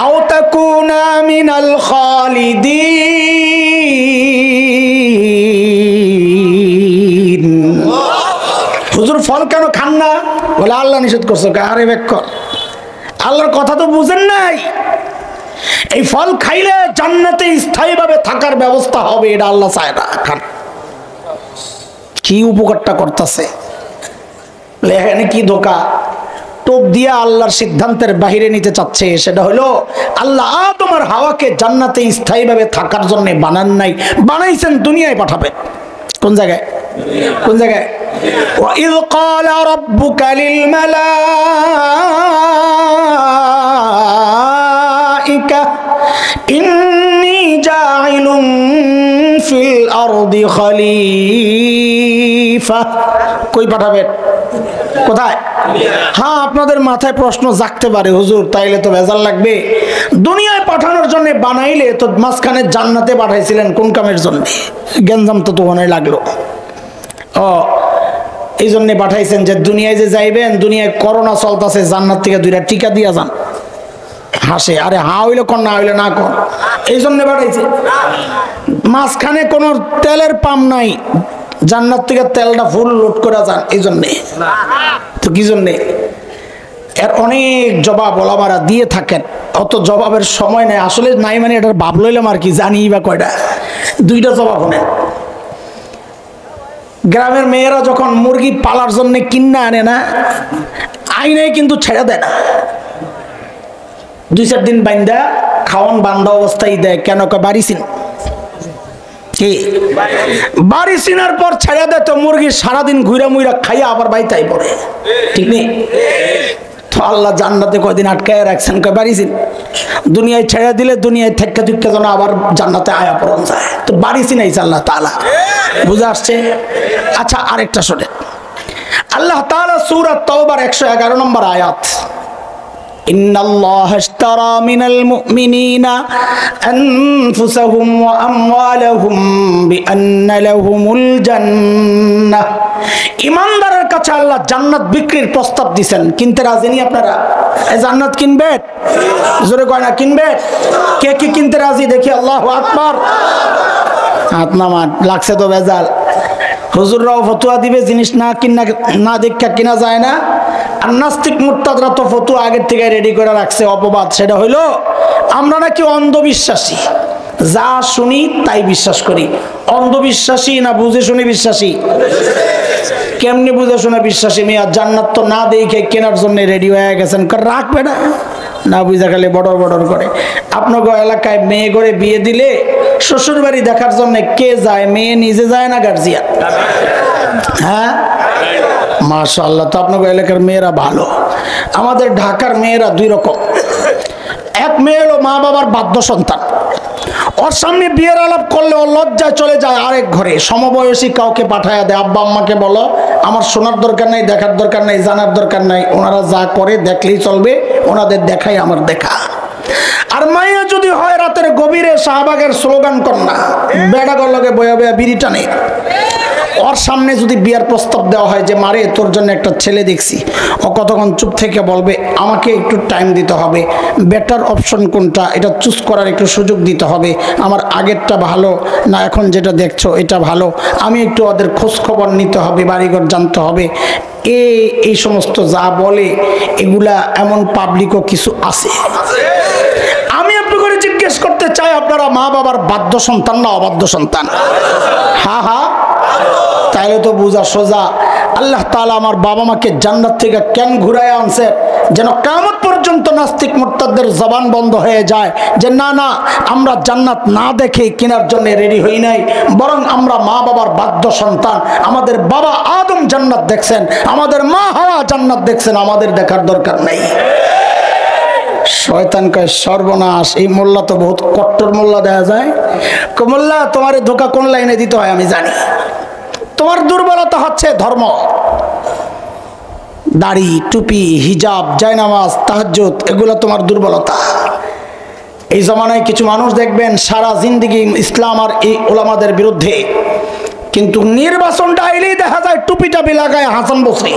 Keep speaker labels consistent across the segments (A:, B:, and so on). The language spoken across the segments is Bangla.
A: আও তাকুনা মিনাল খালিদিন। হুজুর ফল কেন খান না? বলে আল্লাহ নিষেধ করছে। আরে বেকর, আল্লাহর কথা তো বুঝেন নাই। এই ফল খাইলে জান্নাতে স্থায়ীভাবে থাকার ব্যবস্থা হবে, এটা আল্লাহ চায় না। খান। কি উপকারটা করতেছে? এখানে কি ধোকা? টোপ দিয়া আল্লাহর সিদ্ধান্তের বাহিরে নিতে চাচ্ছে। সেটা হলো আল্লাহ আদম আর হাওয়াকে জান্নাতে স্থায়ীভাবে থাকার জন্য বানান নাই, বানাইছেন দুনিয়ায় পাঠাবেন। কোন জায়গায়? কোন জায়গায়? وَإِذْ قَالَ رَبُّكَ لِلْمَلَائِكَةِ إِنِّي جَاعِلٌ فِي الْأَرْضِ خَلِيفَةً। কই পাঠাবেন? কোথায়? হ্যাঁ, আপনাদের মাথায় প্রশ্ন জাগতে পারে, হুজুর তাইলে তো ভেজাল লাগবে। দুনিয়ায় পাঠানোর জন্য বানাইলে তো মাঝখানে জান্নাতে পাঠাইছিলেন কোন কামের জন্য? গেঞ্জাম তো অনেক লাগলো। ও, এই জন্য পাঠাইছেন যে দুনিয়ায় যে যাইবেন, দুনিয়ায় করোনা চলতেছে, জান্নাত থেকে 2টা টিকা দিয়া যান। হাসে, আরে হা হইলে কর, না হইলে না কর, এই জন্য পাঠাইছে। মাঝখানে কোনো তেলের পাম্প নাই, জান্নাত থেকে তেলটা ফুল লোড করে যান, এই জন্যে। তো কি জন্যে? এর অনেক জবাব ওলামারা দিয়ে থাকেন, অত জবাবের সময় নাই আসলে নাই, মানে এটার ভাব লইলাম আর কি, জানি বা কয়টা। 2টা জবাব হনে। গ্রামের মেয়েরা যখন মুরগি পালার জন্য কিনা আনে না, আইনে কিন্তু ছেড়ে দেয় না, 2-4 দিন বাইন্দা খাওয়ান বান্ধা অবস্থায় দেয়। কেন? বাড়িছিন কি বাড়ি চিনার পর ছেড়ে দেয় তো মুরগি সারাদিন ঘুরা মুইরা খাইয়া আবার বাইতাই পড়ে, ঠিক নেই? তো আল্লাহ জান্নাতে কয়দিন আটকায় রাখছেন, বাড়িছিন। দুনিয়ায় ছেড়ে দিলে দুনিয়ায় থেকে দুঃখে যেন আবার জান্নাতে আয়া পড়ন যায়, তো বাড়ি চিনাইছে আল্লাহ তাআলা। বুঝা আসছে? আচ্ছা, আরেকটা শোনেন। আল্লাহ তাআলা সূরা তাওবার 111 নম্বর আয়াত, ইন্নাল্লাহা ইশতারা মিনাল মুমিনিনা আনফুসাহুম ওয়া আমওয়ালাহুম বিআন্না লাহুমুল জান্নাহ। ঈমানদারের কাছে আল্লাহ জান্নাত বিক্রির প্রস্তাব দিবেন। কিনতে রাজি নি আপনারা? এই জান্নাত কিনবেন? জোরে কয় না কিনবেন? কে কি কিনতে রাজি দেখি? আল্লাহু আকবার। হাত নামান, লাগছে তো ভেজাল। হুজুররাও ফতোয়া দিবে, জিনিস না কিনা না দেখা কিনা যায় না। আর নাস্তিক মুরতাদরা তো ফতোয়া আগের থেকে রেডি করে রাখছে, অপবাদ। সেটা হইলো আমরা নাকি অন্ধবিশ্বাসী, যা শুনি তাই বিশ্বাস করি। অন্ধবিশ্বাসী না বুঝে শুনে বিশ্বাসী? কেমনি বুঝে শুনে বিশ্বাসী? মিয়া জান্নাত তো না দেখে কেনার জন্য রেডি হয়ে গেছেন, রাখবে না না বুঝা খালি বড়র বড়র করে। আপনাকে এলাকায় মেয়ে করে বিয়ে দিলে শ্বশুর বাড়ি দেখার জন্য কে যায়? মেয়ে নিজে যায় না গার্জিয়ান? হ্যাঁ, মাশাআল্লাহ। তো আপনাকে এলাকার মেয়েরা ভালো। আমাদের ঢাকার মেয়েরা 2 রকম। এক মেয়ে হলো মা বাবার বাধ্য সন্তান, ওর সামনে বিয়ের আলাপ করলে ও লজ্জায় চলে যায় আরেক ঘরে, সমবয়সী কাউকে পাঠায়া দেয়, আব্বা আম্মাকে বলো আমার শোনার দরকার নাই, দেখার দরকার নাই, জানার দরকার নাই, ওনারা যা করে দেখলেই চলবে, ওনাদের দেখাই আমার দেখা। আর মাইয়া যদি হয় রাতের গভীরে শাহবাগের স্লোগান কন্যা, বেড়া গলকে বয়া বয়া বিড়ি টানে, ওর সামনে যদি বিয়ার প্রস্তাব দেওয়া হয় যে মারে তোর জন্য একটা ছেলে দেখছি, ও কতক্ষণ চুপ থেকে বলবে আমাকে একটু টাইম দিতে হবে, বেটার অপশন কোনটা এটা চুজ করার একটু সুযোগ দিতে হবে, আমার আগেরটা ভালো না এখন যেটা দেখছো এটা ভালো, আমি একটু ওদের খোঁজ খবর নিতে হবে, বাড়িঘর জানতে হবে। এই সমস্ত যা বলে এগুলা এমন পাবলিকও কিছু আছে। আমি আপনি করে জিজ্ঞেস করতে চাই, আপনারা মা বাবার বাধ্য সন্তান না অবাধ্য সন্তান? হ্যাঁ হ্যাঁ, তাইলে তো বুঝা সোজা। আল্লাহ তাআলা আমার বাবা মাকে জান্নাত থেকে কেন ঘুরায় আনছে? যেন কিয়ামত পর্যন্ত নাস্তিক মুরতাদদের জবান বন্ধ হয়ে যায় যে না না, আমরা জান্নাত না দেখে কেনার জন্য রেডি হই নাই, বরং আমরা মা বাবার বাধ্য সন্তান। আমাদের বাবা আদম জান্নাত দেখছেন, আমাদের মা হাওয়া জান্নাত দেখছেন, আমাদের দেখার দরকার নাই। শয়তান কয় সর্বনাশ, এই মোল্লা তো বহুত কট্টর মোল্লা দেখা যায়। মোল্লা তোমার ধোকা কোন লাইনে দিতে হয় আমি জানি। তোমার দুর্বলতা হচ্ছে ধর্ম, দাড়ি, টুপি, হিজাব, জায়নামাজ, তাহাজ্জুদ, এগুলো তোমার দুর্বলতা। এই জমানায় কিছু মানুষ দেখবেন সারা জিন্দেগি ইসলাম আর এই ওলামাদের বিরুদ্ধে, কিন্তু নির্বাচনটা এলেই দেখা যায় টুপি টাপি লাগায় হাসান বসরি।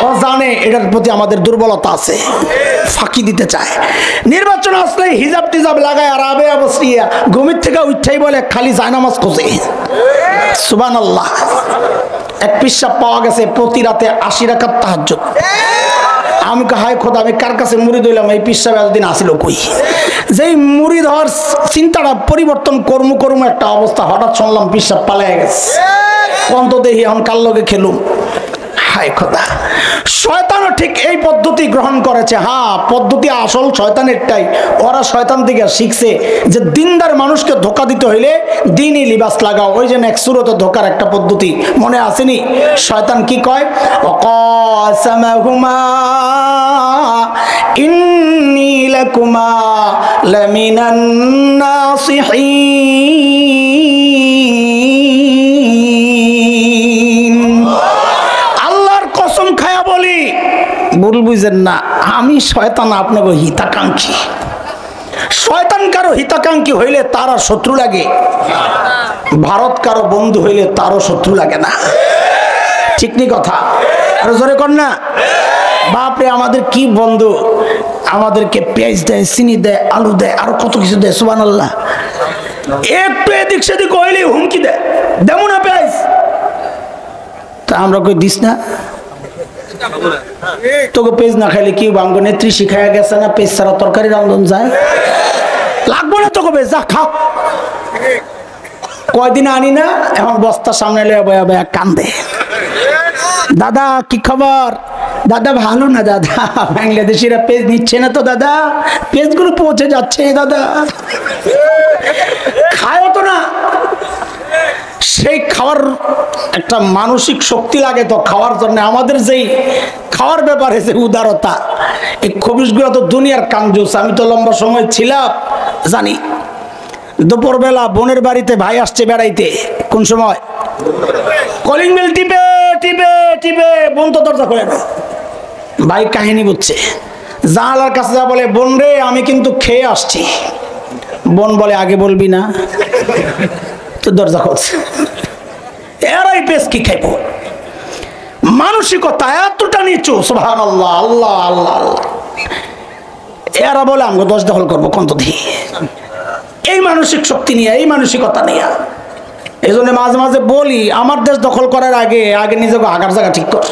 A: ও জানে এটার প্রতি আমাদের দুর্বলতা আছে, ফাঁকি দিতে চায়। নির্বাচন আসলে হিজাব টিজাব লাগায় আর আবে অবস্থিয়া ঘুমের থেকে উঠাই বলে খালি জায়নামাজ খোঁজে। সুবহানাল্লাহ। এক পিসাব পাওয়া গেছে প্রতি রাতে 80 রাকাত তাহাজ্জুদ। আমি হায় খোদা, আমি কার কাছে মুরিদ হইলাম, এই পিসাব এতদিন আসিল কই? যেই মুরিদ হওয়ার চিন্তাটা পরিবর্তন করমু একটা অবস্থা, হঠাৎ শুনলাম পিসাব পালায় গেছে। কন্ত দেখি এখন কার লগে খেলুম। হায় খোদা, শয়তানও ঠিক এই পদ্ধতি গ্রহণ করেছে। হ্যাঁ, পদ্ধতি আসল শয়তানেরটাই। ওরা শয়তান থেকে শিখছে যে দিনদার মানুষকে ধোকা দিতে হইলে দিনই লিবাস লাগাও। ওই যে এক সুরত ধোকার একটা পদ্ধতি মনে আসেনি? শয়তান কি কয়? ওয়াকাসামাহুমা ইন্নী লাকুমা লামিনান নাসিহিন। ভুল বুঝেন না, আমি শয়তান আপনাকে হিতাকাঙ্ক্ষী। শয়তান কারো হিতাকাঙ্ক্ষী হইলে তার আর শত্রু লাগে? ভারত কারো বন্ধু হইলে তারও শত্রু লাগে না। ঠিক নি কথা? আরো জোরে কর না। বাপরে, আমাদের কি বন্ধু, আমাদেরকে পেঁয়াজ দেয়, চিনি দেয়, আলু দেয়, আরো কত কিছু দেয়। সুবহানাল্লাহ। একটু এদিক সেদিক হইলে হুমকি দেয়, দেবো না পেঁয়াজ। তা আমরা কই দিস না। তোকে পেজ না খাইলে কি বাঙ্গ নেত্রী শিখাইয়া গেছে না পেজ ছাড়া তরকারি রান্ধন যায়? লাগবো না তোকে পেজ, যা খাও। কয়দিন আনি না, এখন বস্তা সামনে লিয়ে বয়া বয়া কান্দে। দাদা কি খবর? দাদা ভালো না দাদা, বাংলাদেশিরা পেজ নিচ্ছে না তো দাদা, পেজগুলো পৌঁছে যাচ্ছে দাদা। খায়ও তো না। সেই খাওয়ার একটা মানসিক শক্তি লাগে তো খাওয়ার জন্য। আমাদের যেই খাওয়ার ব্যাপারে যে উদারতা, এই খবিশগুলো তো দুনিয়ার কাঞ্জুস। আমি তো লম্বা সময় ছিলাম, জানি। দুপুরবেলা বোনের বাড়িতে ভাই আসছে বেড়াইতে। কোন সময়? কলিং বেল টিপে টিপে টিপে, বোন তো দরজা খোলে না। ভাই কাহিনী বুঝছে, জানালার কাছে যা বলে, বোন রে আমি কিন্তু খেয়ে আসছি। বোন বলে আগে বলবি না? তো দরজা খুলছে। এরাই পেস কি খাইব? মানসিকতা এতটা নিচু। সুবহানাল্লাহ, আল্লাহ আল্লাহ আল্লাহ। এরা বলে আমাকে দশ দখল করবো কত দিই। এই মানসিক শক্তি নিয়ে, এই মানসিকতা নিয়ে। এই জন্য মাঝে মাঝে বলি, আমার দেশ দখল করার আগে আগে নিজেকে আগার জায়গা ঠিক কর।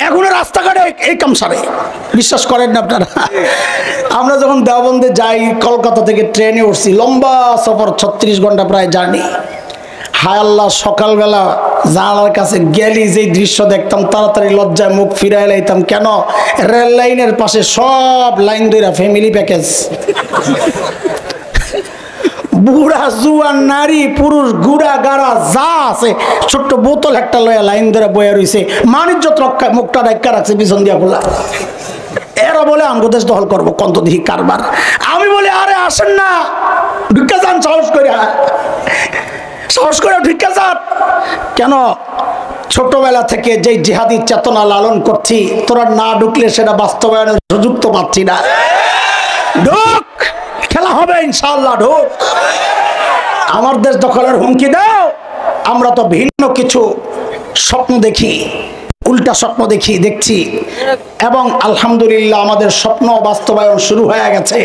A: এখনো রাস্তাঘাটে এই কাম সারে, বিশ্বাস করেন না আপনারা? আমরা যখন দেওবন্দে যাই, কলকাতা থেকে ট্রেনে উঠছি, লম্বা সফর, 36 ঘন্টা প্রায় জার্নি। হায় আল্লাহ, সকালবেলা জানালার কাছে গেলি যে দৃশ্য দেখতাম, তাড়াতাড়ি লজ্জায় মুখ ফিরাই লাইতাম। কেন? রেল লাইনের পাশে সব লাইন ধরে ফ্যামিলি প্যাকেজ, বুড়া জুয়ান নারী পুরুষ গুড়া গাড়া যা আছে, ছোট্ট বোতল একটা লয়া লাইন ধরে বয়ে রয়েছে। মানিজ্যত রক্ষা, মুখটা ডাক্কা রাখছে পিছন দিয়া খোলা। এরা বলে আমগো দেশ দখল করবো কত দিহি কারবার। আমি বলি আরে আসেন না, ঢুকে যান সাহস করে, সাহস করে ঢুকে যান। কেন? ছোটবেলা থেকে যে জিহাদি চেতনা লালন করছি, তোরা না ঢুকলে সেটা বাস্তবায়নের সুযোগ তো পাচ্ছি না। ঢুক, খেলা হবে ইনশাআল্লাহ, ঢুক। আমার দেশ দখলের হুমকি দাও। আমরা তো ভিন্ন কিছু স্বপ্ন দেখি, উল্টা স্বপ্ন দেখছি, এবং আলহামদুলিল্লাহ আমাদের স্বপ্ন বাস্তবায়ন শুরু হয়ে গেছে।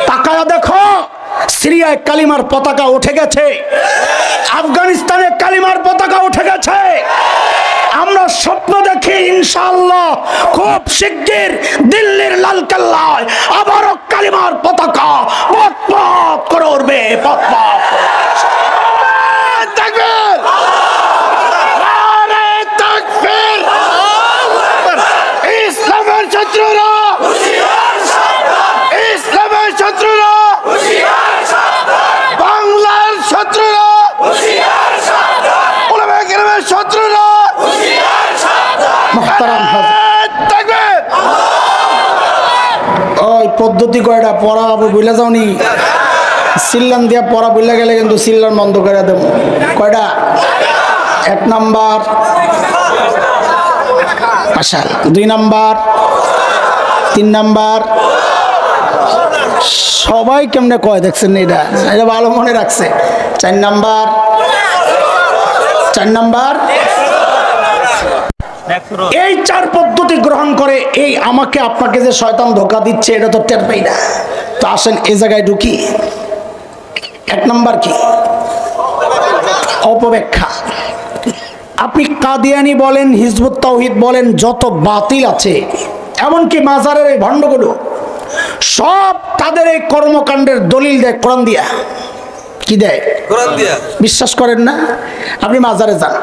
A: তাকায়া দেখো, সিরিয়ায় কালিমার পতাকা উঠে গেছে, আফগানিস্তানে কালিমার পতাকা উঠে গেছে। আমরা স্বপ্ন দেখি ইনশাআল্লাহ খুব শিগগির দিল্লির লালকেল্লায় আবারও কালিমার পতাকা পথ পথ করে উঠবে, পথ পথ। ইসলামের শত্রুরা, ইসলামের শত্রুরা, বাংলার শত্রুরা, উলামায়ে কেরামের শত্রুরা। ওই পদ্ধতি কয়টা পড়া বুঝলে যাওনি? সিল্লান দিয়া পড়া বুঝলে গেলে কিন্তু সিল্লান বন্ধ করে দেব। কয়টা? 1 নাম্বার আশা, 2 নাম্বার, 3 নাম্বার। সবাই কেমনে কয় দেখছেন? এটা এটা ভালো মনে রাখছে। 4 নাম্বার, 4 নাম্বার, এই 4 পদ্ধতি গ্রহণ করে এই আমাকে আপনাকে যে শয়তান ধোঁকা দিচ্ছে এটা তো টের পাই না। তো আসেন এই জায়গায় ঢুকি। 1 নাম্বার কি? অপব্যাখ্যা। আপনি কাদিয়ানি বলেন, হিজবুত তাওহীদ বলেন, যত বাতিল আছে, এমনকি মাজারের এই ভণ্ডগুলো, সব তাদের এই কর্মকাণ্ডের দলিল দেয় কোরআন দিয়া। কি দেয়? কোরআন দিয়া। বিশ্বাস করেন না? আপনি মাজারে যান,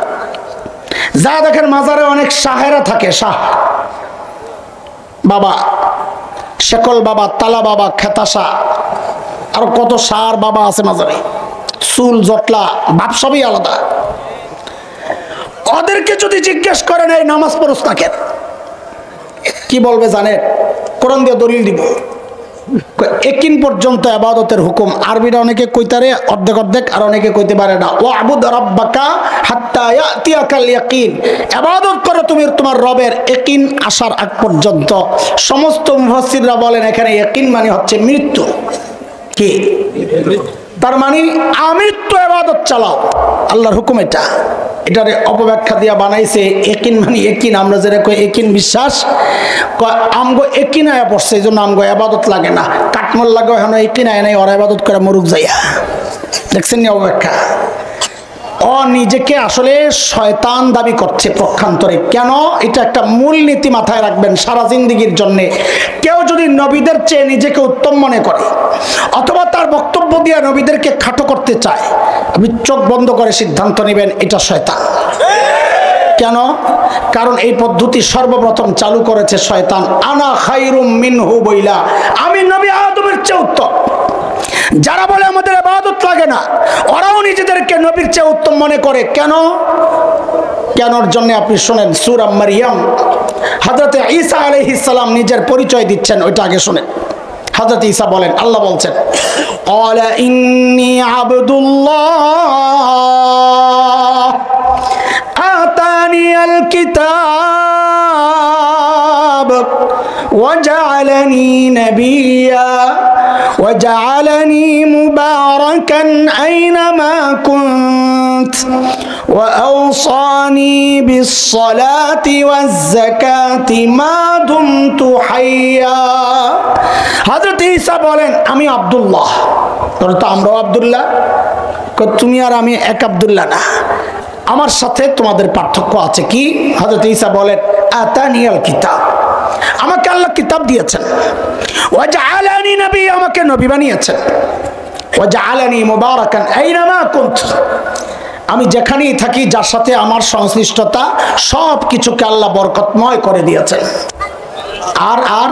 A: যা দেখেন মাজারে অনেক শাহেরা থাকে। শাহ বাবা, শেকল বাবা, তালা বাবা, খেতাশা, আর কত শাহ বাবা আছে মাজারে। চুল জটলা বাপ সবই আলাদা। ওদেরকে যদি জিজ্ঞেস করেন এই নামাজ পড়স না কেন, কি বলবে জানেন? কোরআন দিয়ে দলিল দিব। একিন পর্যন্ত ইবাদতের হুকুম। আরবিটা অনেকে কইতারে অর্ধেক অর্ধেক, আর অনেকে কইতে পারে না। ওয়াবুদ রাব্বাকা হাত্তা ইয়াতিয়াকাল ইয়াকিন। ইবাদত করো তুমি তোমার রবের ইয়াকিন আসার আগ পর্যন্ত। সমস্ত মুফাসসিররা বলেন এখানে ইয়াকিন মানে হচ্ছে মৃত্যু। কি? তার মানে আমৃত্যু ইবাদত চালাও, আল্লাহর হুকুম এটা। এটারে অপব্যাখ্যা দিয়া বানাইছে একিন মানে একিন। আমরা যেটা কই একিন বিশ্বাস, আমগো একিন আয়া পড়ছে, এই জন্য আমগো ইবাদত লাগে না। কাটমল লাগে এখন একিন আয় নাই, ওরা ইবাদত করে মরুক যাইয়া। দেখছেন নি অপব্যাখ্যা? ও নিজেকে আসলে শয়তান দাবি করছে পক্ষান্তরে। কেন? এটা একটা মূল নীতি মাথায় রাখবেন সারা জিন্দেগির জন্য। কেউ যদি নবীদের চেয়ে নিজেকে উত্তম মনে করে, অথবা তার বক্তব্য দিয়ে নবীদেরকে খাটো করতে চায়, আপনি চোখ বন্ধ করে সিদ্ধান্ত নেবেন এটা শয়তান। কেন? কারণ এই পদ্ধতি সর্বপ্রথম চালু করেছে শয়তান। আনা খায়রুম মিনহু বইলা, আমি নবী আদমের চেয়ে উত্তম। যারা বলে আমাদের ইবাদত লাগে না, ওরাও নিজেদেরকে নবীর চেয়ে উত্তম মনে করে। কেন? কেনর জন্য আপনি শুনেন সূরা মারইয়াম, হযরত ঈসা আলাইহিস সালাম নিজের পরিচয় দিচ্ছেন, ওইটা আগে শুনেন। হযরত ঈসা বলেন, আল্লাহ বলছেন, ক্বালা ইন্নী আবদুল্লাহ আতানিয়াল কিতাব ওয়াজআলানি নাবিয়্যা وجعلني مباركا أينما كنت وأوصاني بالصلاة والزكاة ما دمت حيا। হযরত ঈসা বলেন, আমি আব্দুল্লাহ। তো আমরাও আব্দুল্লাহ। তুমি আর আমি এক আব্দুল্লাহ না, আমার সাথে তোমাদের পার্থক্য আছে। কি? হযরত ঈসা বলেন, আতানিয়াল কিতাব, আমাকে আল্লাহ কিতাব দিয়েছেন। ওয়াজআলানি নবী, আমাকে নবী বানিয়েছেন। ওয়াজআলানি মুবারাকান আইনামা কুনত, আমি যেখানেই থাকি, যার সাথে আমার সংশ্লিষ্টতা, সব কিছুকে আল্লাহ বরকতময় করে দিয়েছেন। আর আর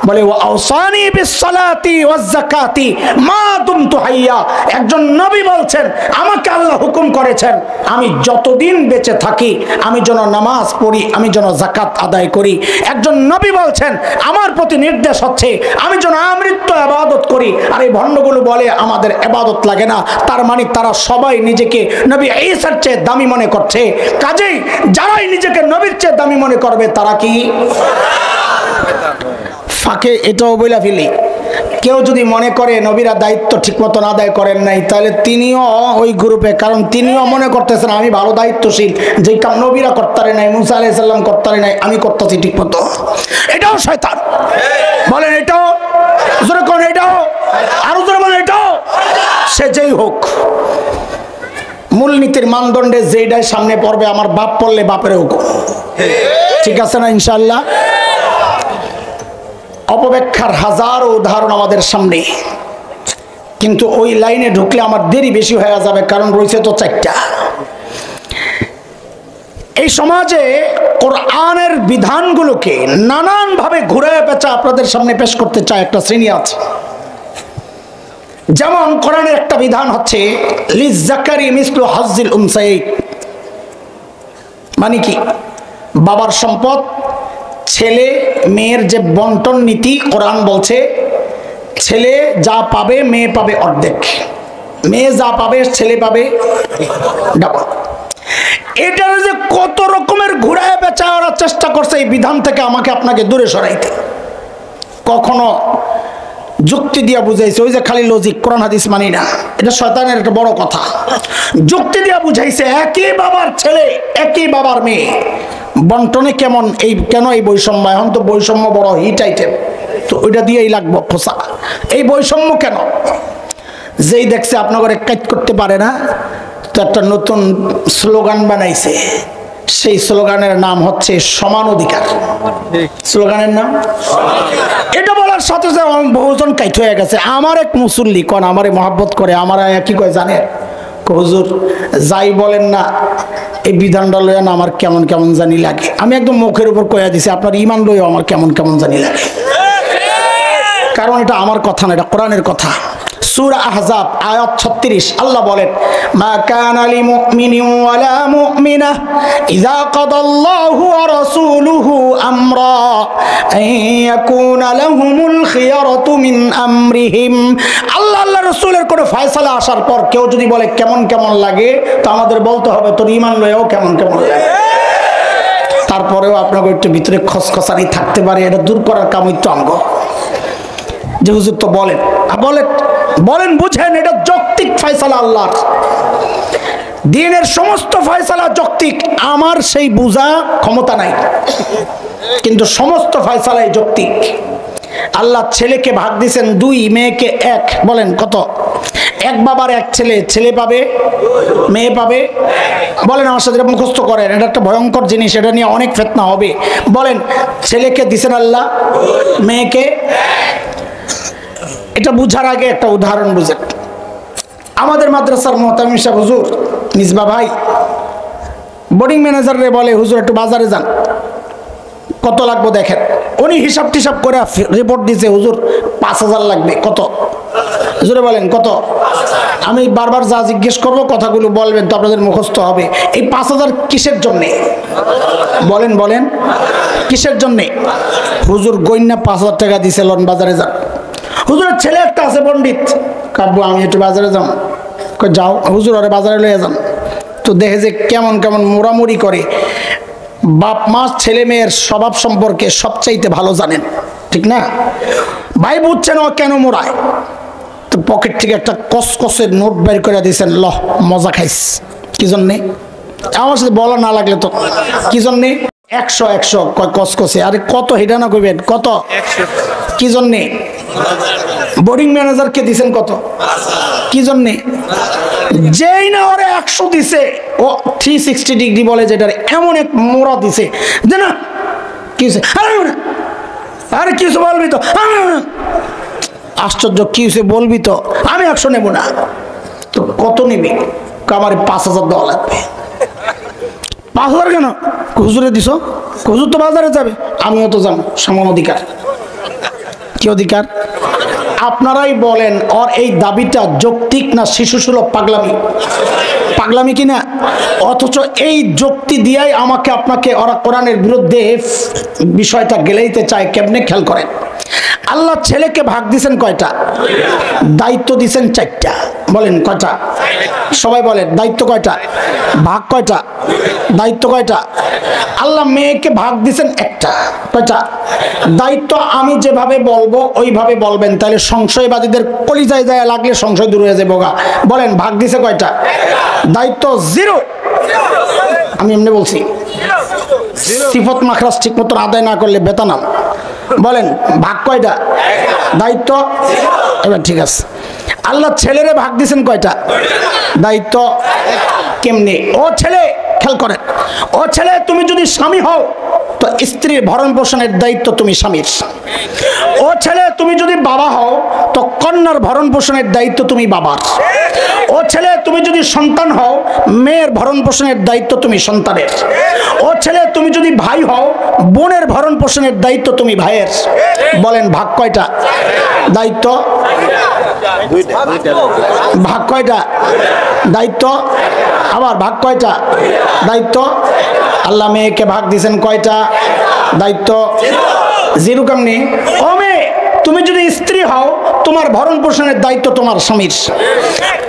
A: বলে ওয়াউসানি বিসসালাতি ওয়াজ-যাকাতি মা দুমতু হাইয়া। একজন নবী বলছেন, আমাকে আল্লাহ হুকুম করেছেন আমি যতদিন বেঁচে থাকি আমি যেন নামাজ পড়ি, আমি যেন যাকাত আদায় করি। একজন নবী বলছেন, আমার প্রতি নির্দেশ হচ্ছে আমি যেন আমৃত্যু ইবাদত করি। আর এই ভণ্ডগুলো বলে আমাদের ইবাদত লাগে না। তার মানে তারা সবাই নিজেকে নবী ঈসার চেয়ে দামি মনে করছে। কাজেই যারাই নিজেকে নবীর চেয়ে দামি মনে করবে তারা কি ফাঁকে এটাও বইলা ফেলি। কেউ যদি মনে করে নবীরা দায়িত্ব ঠিক মতো আদায় করেন নাই, তাহলে তিনিও ওই গ্রুপে। কারণ তিনিও মনে করতেছেন আমি ভালো দায়িত্বশীল, যে কাম নবীরা করতে নাই, মুসা আলাইহিস সালাম করতে নাই, আমি করতেছি ঠিক মতো। এটাও শয়তান। বলেন এটাও, জোরে কোন এটাও, আরো জোরে বলেন এটাও। সে যেই হোক, মূলনীতির মানদণ্ডে যেইটাই সামনে পড়বে, আমার বাপ পড়লে বাপের হুকুম। ঠিক আছে না ইনশাআল্লাহ? অপব্যাখ্যার হাজারো উদাহরণ আমাদের সামনে, কিন্তু ওই লাইনে ঢুকলে আমার দেরি বেশি হয়ে যাবে, কারণ রয়েছে তো 4টা। এই সমাজে কোরআনের বিধানগুলোকে নানানভাবে ঘুরে পেঁচা আপনাদের সামনে পেশ করতে চায় একটা শ্রেণী আছে। যেমন কোরআনের একটা বিধান হচ্ছে লিয-যাকারি মিসলু হাজ্জিল উনসায়াইন, মানে কি? বাবার সম্পদ ছেলে মেয়ের যে বন্টন নীতি, কোরআন বলছে ছেলে যা পাবে মেয়ে পাবে অর্ধেক, মেয়ে যা পাবে ছেলে পাবে ডাবল। এটার যে কত রকমের ঘুরায় বেচা ওরা চেষ্টা করছে এই বিধান থেকে আমাকে আপনাকে দূরে সরাইতে। কখনো যুক্তি দিয়া বুঝাইছে, ওই যে খালি লজিক, কোরআন হাদিস মানি না, এটা শয়তানের একটা বড় কথা। যুক্তি দিয়া বুঝাইছে একই বাবার ছেলে একই বাবার মেয়ে, বন্টনে কেমন এই কেন এই বৈষম্য? এখন তো বৈষম্য বড় হিট আইটেম, তো ওইটা দিয়েই লাগবো খোসা। এই বৈষম্য কেন? যেই দেখছে আপনাদের কাজ করতে পারে না, তো একটা নতুন স্লোগান বানাইছে, সেই স্লোগানের নাম হচ্ছে সমান অধিকার। স্লোগানের নাম এটা বলার সাথে সাথে বহুজন কাইট হয়ে গেছে। আমার এক মুসল্লি কোন আমারে মহাব্বত করে, আমার কি কয় জানেন? হুজুর যাই বলেন না, এই বিধানটা লইয়া না আমার কেমন কেমন জানি লাগে। আমি একদম মুখের উপর কইয়া দিছি, আপনার ইমান লইয়া আমার কেমন কেমন জানি লাগে, কারণ এটা আমার কথা না, এটা কোরআনের কথা। সূরা আহজাব আয়াত 36 আল্লাহ বলেন, মা কানা লিমুমিনিন ওয়ালা মুমিনাহ ইযা কাদাল্লাহু ওয়া রাসূলুহু আমরা আন ইয়াকুনা লাহুমুল খিয়ারাতু মিন আমরিহিম। আল্লাহ রাসূলের কোন ফয়সালা আসার পর কেউ যদি বলে কেমন কেমন লাগে, তো আমাদের বলতে হবে তোর ঈমান লয়েও কেমন কেমন লাগে। তারপরেও আপনাদের একটু ভিতরে খসখসানি থাকতে পারে, এটা দূর করার কামই তো আমগো। যে হুজুর তো বলেন বলেন বলেন বুঝেন, এটা যৌক্তিক ফয়সালা আল্লাহর। দ্বীনের সমস্ত ফয়সালা যৌক্তিক, আমার সেই বুঝা ক্ষমতা নাই, কিন্তু সমস্ত ফয়সালাই যৌক্তিক। আল্লাহ ছেলেকে ভাগ দিয়েছেন 2, মেয়েকে 1। বলেন কত? এক বাবার এক ছেলে, ছেলে পাবে মেয়ে পাবে। বলেন আমার সাথে মুখস্থ করেন, এটা একটা ভয়ঙ্কর জিনিস, এটা নিয়ে অনেক ফিতনা হবে। বলেন ছেলেকে দিয়েছেন আল্লাহ, মেয়েকে। এটা বুঝার আগে একটা উদাহরণ বুঝেন। আমাদের মাদ্রাসার মুহতামিম সাহেব হুজুর মিসবা ভাই বোর্ডিং ম্যানেজারে বলে, হুজুর একটু বাজারে যান, কত লাগবে দেখেন। উনি হিসাব টিসাব করে রিপোর্ট দিয়েছে, হুজুর 5000 লাগবে। কত? হুজুরে বলেন কত? আমি বারবার যা জিজ্ঞেস করবো কথাগুলো বলবেন, তো আপনাদের মুখস্থ হবে। এই 5000 কিসের জন্যে? বলেন বলেন কিসের জন্যে? হুজুর গইন্না 5000 টাকা দিছে, লন বাজারে যান। হুজুরের ছেলে একটা আছে পণ্ডিত, কাব্বু আমি একটু বাজারে যাও। যাও হুজুর, আরে বাজারে লইয়া যান। তো দেখে যে কেমন কেমন মোড়ামুড়ি করে। বাপ মা ছেলে মেয়ের স্বভাব সম্পর্কে সবচাইতে ভালো জানেন, ঠিক না? ভাই বুঝছেন ও কেন মোড়ায়, তো পকেট থেকে একটা কসকসের নোট বের করে দিয়েছেন, লহ মজা খাইস। কি জন্যে? আমার সাথে বলা না লাগলে তো কি জন্যে? 100 কসকসে। আরে কত হেডা না কইবেন, কত? কি জন্যে? বোর্ডিং ম্যানেজারকে দিছেন কত? কি জন্যে? যেই না ওরে 100 দিছে, ও 360 ডিগ্রি বলে যেটা, এমন এক মোড়া দিছে যে না কি হয়েছে, আরে কি হয়েছে বলবি তো। আশ্চর্য, কি হয়েছে বলবি তো, আমি 100 নেব না। তো কত নিবি? আমার 5000 দেওয়া লাগবে। 5000 কেন? হুজুরে দিছ, হুজুর তো বাজারে যাবে, আমিও তো যাবো, সমান অধিকার। কি অধিকার? আপনারাই বলেন, ওর এই দাবিটা যৌক্তিক না শিশুসুলভ পাগলামি? পাগলামি কিনা? অথচ এই যুক্তি দিয়াই আমাকে আপনাকে ওরা কোরআনের বিরুদ্ধে বিষয়টা গেলাইতে চায়। কেমনে? খেয়াল করেন। আল্লাহ ছেলেকে ভাগ দিয়েছেন কয়টা? দায়িত্ব দিয়েছেন 4টা। বলেন কয়টা? সবাই বলেন দায়িত্ব কয়টা? ভাগ কয়টা? দায়িত্ব কয়টা? আল্লাহ মেয়েকে ভাগ দিয়েছেন 1টা। কয়টা? দায়িত্ব আমি যেভাবে বলবো ওইভাবে বলবেন, তাহলে সংশয়বাদীদের কলিজায় যায় লাগলে সংশয় দূর হয়ে যাবে। বলেন ভাগ দিছে কয়টা? দায়িত্ব 0। আমি এমনি বলছি, সিফত মাখরাজ ঠিক মতো আদায় না করলে বেতনাম। বলেন ভাগ কয়টা? দায়িত্ব। এবার ঠিক আছে, আল্লাহ ছেলেরে ভাগ দিয়েছেন কয়টা? দায়িত্ব। কেমনে? ও ছেলে, খেয়াল করেন, ও ছেলে তুমি যদি স্বামী হও তো স্ত্রীর ভরণ পোষণের দায়িত্ব তুমি স্বামীর। ও ছেলে তুমি যদি বাবা হও তো কন্যার ভরণ পোষণের দায়িত্ব তুমি বাবার। ও ছেলে তুমি যদি সন্তান হও, মেয়ের ভরণ পোষণের দায়িত্ব তুমি সন্তানের। ও ছেলে তুমি যদি ভাই হও, বোনের ভরণ পোষণের দায়িত্ব তুমি ভাইয়ের। বলেন ভাগ কয়টা? দায়িত্ব। ভাগ কয়টা? দায়িত্ব। আবার ভাগ কয়টা? দায়িত্ব। আল্লাহ মেয়েকে ভাগ দিয়েছেন কয়টা? দায়িত্ব। 0 কেমনি? ও মেয়ে তুমি যদি স্ত্রী হও, তোমার ভরণ পোষণের দায়িত্ব তোমার স্বামীর।